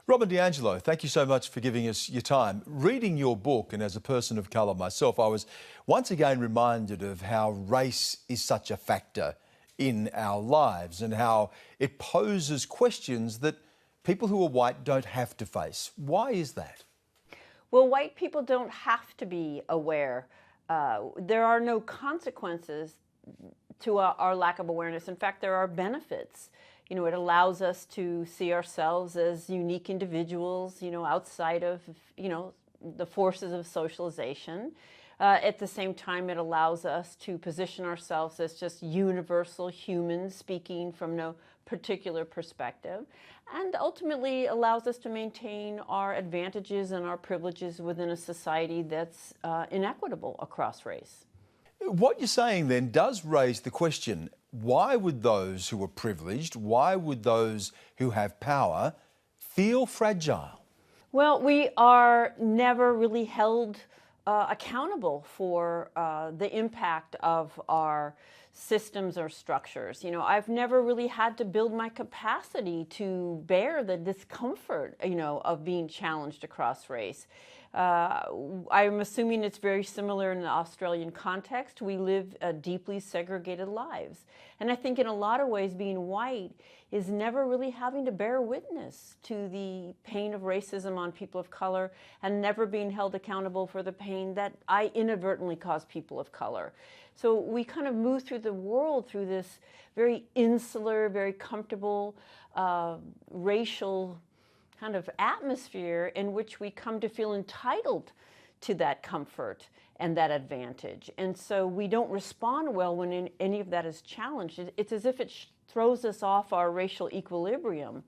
Robin DiAngelo, thank you so much for giving us your time. Reading your book, and as a person of colour myself, I was once again reminded of how race is such a factor in our lives and how it poses questions that people who are white don't have to face. Why is that? Well, white people don't have to be aware. There are no consequences to our lack of awareness. In fact, there are benefits. It allows us to see ourselves as unique individuals, outside of, the forces of socialization. At the same time, it allows us to position ourselves as just universal humans speaking from no particular perspective, and ultimately allows us to maintain our advantages and our privileges within a society that's inequitable across race. What you're saying then does raise the question, why would those who are privileged, why would those who have power feel fragile? Well, we are never really held accountable for the impact of our systems or structures. I've never really had to build my capacity to bear the discomfort, of being challenged across race. I'm assuming it's very similar in the Australian context. We live deeply segregated lives. And I think in a lot of ways being white is never really having to bear witness to the pain of racism on people of color and never being held accountable for the pain that I inadvertently cause people of color. So we kind of move through the world through this very insular, very comfortable racial kind of atmosphere in which we come to feel entitled to that comfort and that advantage. And so we don't respond well when any of that is challenged. It's as if it throws us off our racial equilibrium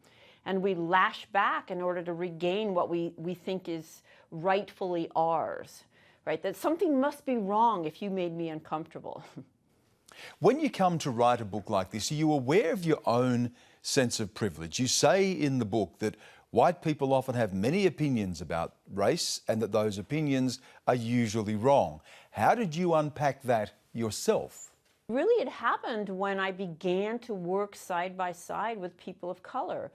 and we lash back in order to regain what we think is rightfully ours, right? That something must be wrong if you made me uncomfortable. When you come to write a book like this, are you aware of your own sense of privilege? You say in the book that white people often have many opinions about race and that those opinions are usually wrong. How did you unpack that yourself? Really, it happened when I began to work side by side with people of color.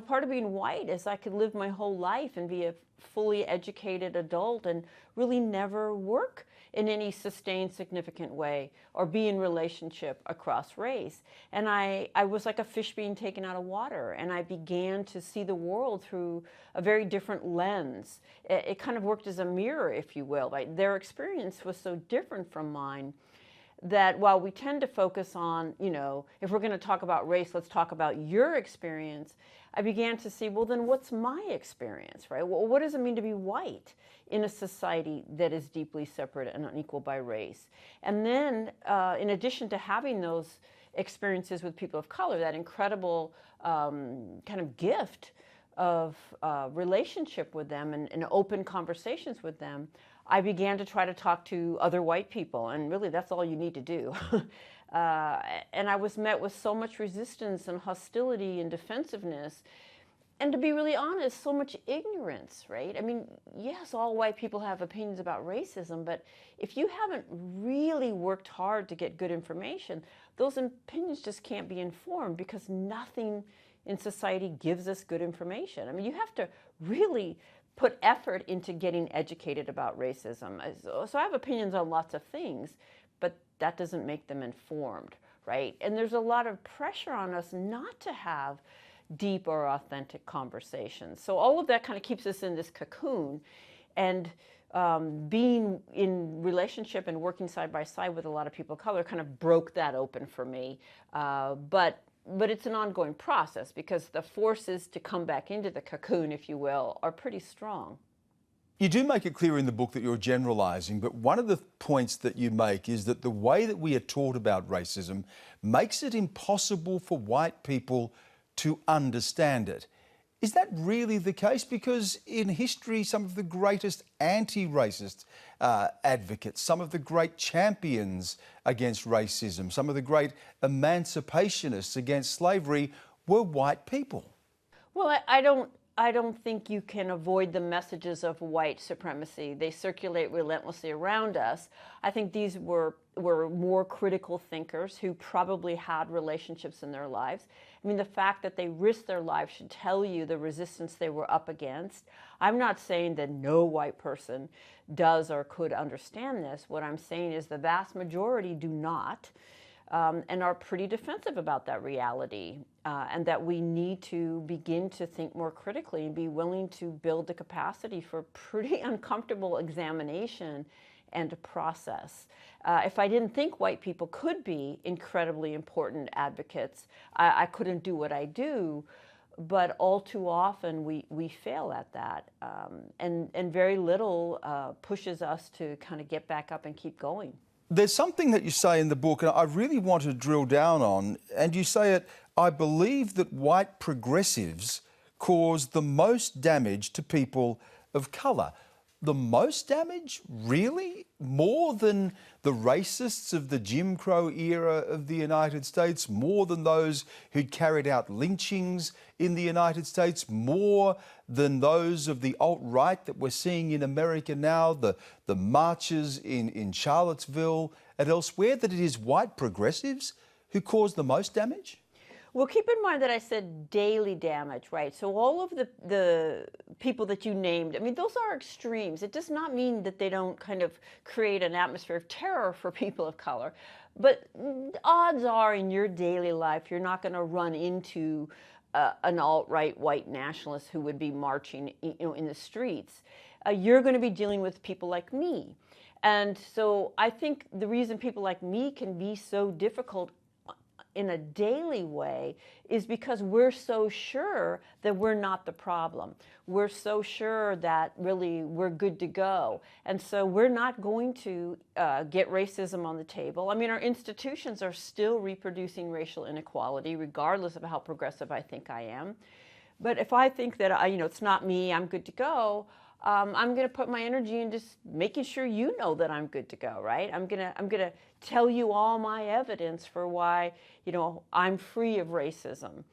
Part of being white is I could live my whole life and be a fully educated adult and really never work in any sustained, significant way or be in relationship across race. And I was like a fish being taken out of water, and I began to see the world through a very different lens. It kind of worked as a mirror, if you will. Right? Their experience was so different from mine that while we tend to focus on, if we're going to talk about race, let's talk about your experience, I began to see, well, then what's my experience, right? Well, what does it mean to be white in a society that is deeply separate and unequal by race? And then, in addition to having those experiences with people of color, that incredible kind of gift of relationship with them and open conversations with them, I began to try to talk to other white people, and really that's all you need to do. And I was met with so much resistance and hostility and defensiveness, and to be really honest, so much ignorance, right? I mean, yes, all white people have opinions about racism, but if you haven't really worked hard to get good information, those opinions just can't be informed because nothing in society gives us good information. I mean, you have to really put effort into getting educated about racism. So I have opinions on lots of things, but that doesn't make them informed, right? And there's a lot of pressure on us not to have deep or authentic conversations. So all of that kind of keeps us in this cocoon, and being in relationship and working side by side with a lot of people of color kind of broke that open for me. But it's an ongoing process because the forces to come back into the cocoon, if you will, are pretty strong. You do make it clear in the book that you're generalising, but one of the points that you make is that the way that we are taught about racism makes it impossible for white people to understand it. Is that really the case? Because in history, some of the greatest anti-racist advocates, some of the great champions against racism, some of the great emancipationists against slavery were white people. Well, I don't think you can avoid the messages of white supremacy. They circulate relentlessly around us. I think these were were more critical thinkers who probably had relationships in their lives. I mean, the fact that they risked their lives should tell you the resistance they were up against. I'm not saying that no white person does or could understand this. What I'm saying is the vast majority do not, and are pretty defensive about that reality, and that we need to begin to think more critically and be willing to build the capacity for pretty uncomfortable examination and a process. If I didn't think white people could be incredibly important advocates, I couldn't do what I do. But all too often we fail at that, and very little pushes us to kind of get back up and keep going. There's something that you say in the book, and I really want to drill down on, and you say it, I believe that white progressives cause the most damage to people of colour. The most damage? Really? More than the racists of the Jim Crow era of the United States? More than those who'd carried out lynchings in the United States? More than those of the alt-right that we're seeing in America now, the marches in Charlottesville and elsewhere, that it is white progressives who cause the most damage? Well, keep in mind that I said daily damage, right? So all of the people that you named, I mean, those are extremes. It does not mean that they don't kind of create an atmosphere of terror for people of color. But odds are in your daily life, you're not going to run into an alt-right white nationalist who would be marching, in the streets. You're going to be dealing with people like me. And so I think the reason people like me can be so difficult in a daily way is because we're so sure that we're not the problem. We're so sure that really we're good to go. And so we're not going to get racism on the table. I mean, our institutions are still reproducing racial inequality, regardless of how progressive I think I am. But if I think that, it's not me, I'm good to go, I'm going to put my energy in just making sure you know that I'm good to go, right? I'm going to tell you all my evidence for why, I'm free of racism.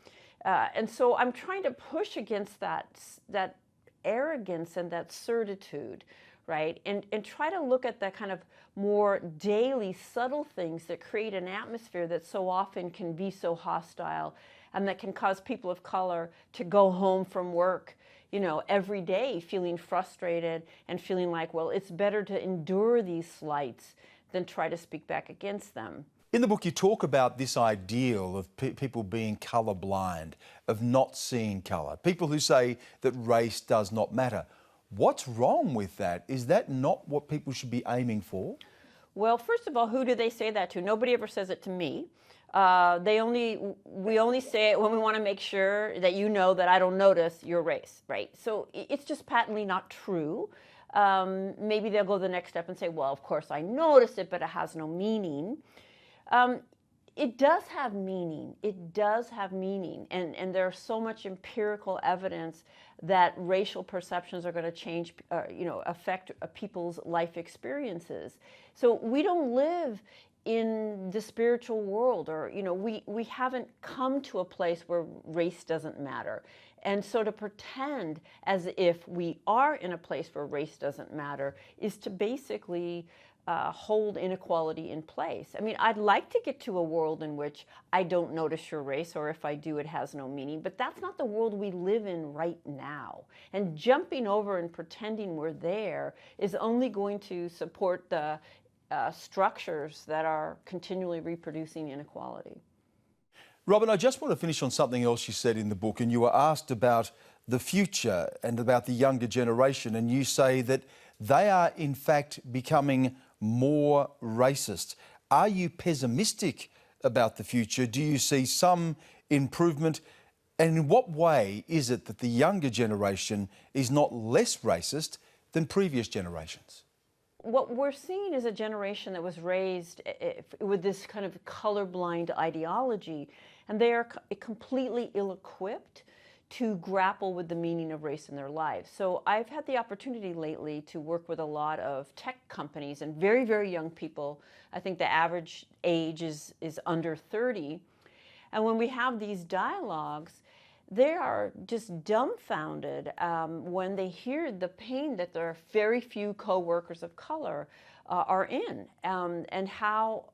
And so I'm trying to push against that arrogance and that certitude, right? And try to look at the kind of more daily, subtle things that create an atmosphere that so often can be so hostile and that can cause people of color to go home from work, every day feeling frustrated and feeling like, well, it's better to endure these slights than try to speak back against them. In the book, you talk about this ideal of people being colourblind, of not seeing colour, people who say that race does not matter. What's wrong with that? Is that not what people should be aiming for? Well, first of all, who do they say that to? Nobody ever says it to me. We only say it when we want to make sure that you know that I don't notice your race, right? So it's just patently not true. Maybe they'll go the next step and say, well, of course I noticed it, but it has no meaning. It does have meaning. It does have meaning. And there's so much empirical evidence that racial perceptions are going to change, affect people's life experiences. So we don't live in the spiritual world, or we haven't come to a place where race doesn't matter. And so to pretend as if we are in a place where race doesn't matter is to basically hold inequality in place. I mean, I'd like to get to a world in which I don't notice your race, or if I do, it has no meaning, but that's not the world we live in right now. And jumping over and pretending we're there is only going to support the structures that are continually reproducing inequality. Robin, I just want to finish on something else you said in the book, and you were asked about the future and about the younger generation, and you say that they are in fact becoming more racist. Are you pessimistic about the future? Do you see some improvement? And in what way is it that the younger generation is not less racist than previous generations? What we're seeing is a generation that was raised with this kind of colorblind ideology, and they are completely ill-equipped to grapple with the meaning of race in their lives. So I've had the opportunity lately to work with a lot of tech companies and very, very young people. I think the average age is under 30. And when we have these dialogues, they are just dumbfounded when they hear the pain that there are very few co-workers of color are in, and how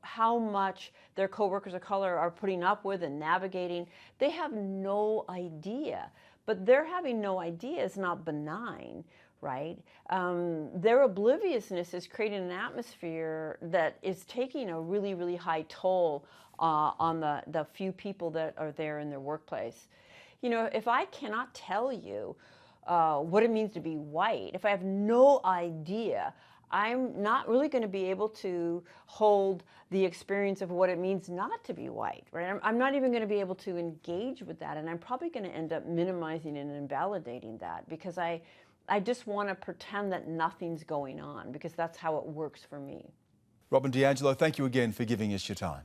much their coworkers of color are putting up with and navigating. They have no idea, but their having no idea is not benign, right? Their obliviousness is creating an atmosphere that is taking a really, really high toll on the few people that are there in their workplace. You know, if I cannot tell you what it means to be white, if I have no idea, I'm not really going to be able to hold the experience of what it means not to be white, right? I'm not even going to be able to engage with that, and I'm probably going to end up minimizing and invalidating that because I just want to pretend that nothing's going on because that's how it works for me. Robin DiAngelo, thank you again for giving us your time.